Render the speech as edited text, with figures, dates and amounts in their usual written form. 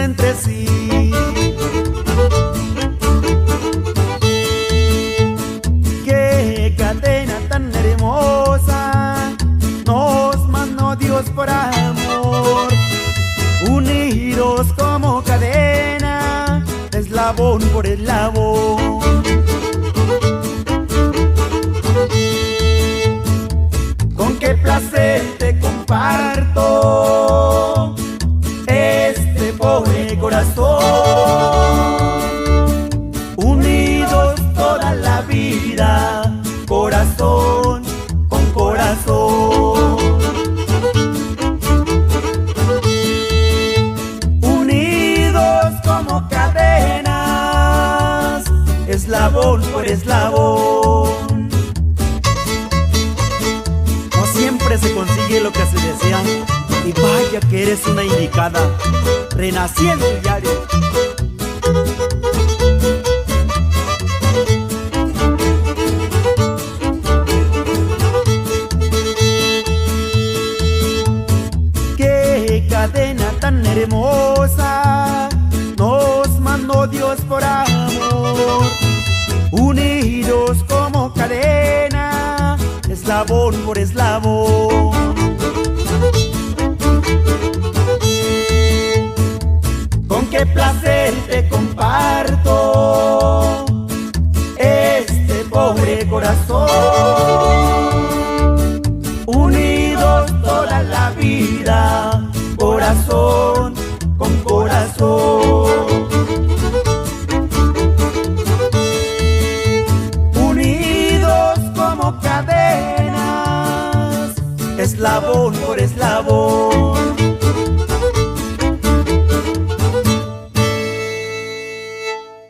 entre sí. Qué cadena tan hermosa nos mandó Dios por amor, unidos como cadena, eslabón por eslabón. Con qué placer te comparto este pobre corazón, unidos toda la vida, corazón con corazón. Unidos como cadenas, eslabón por eslabón. No siempre se consigue lo que se desea, y vaya que eres una indicada, renaciendo diario. Qué cadena tan hermosa nos mandó Dios por amor, unidos como cadena, eslabón por eslabón. Con qué placer te comparto este pobre corazón, unidos toda la vida, corazón con corazón. Unidos como cadenas, eslabón por eslabón.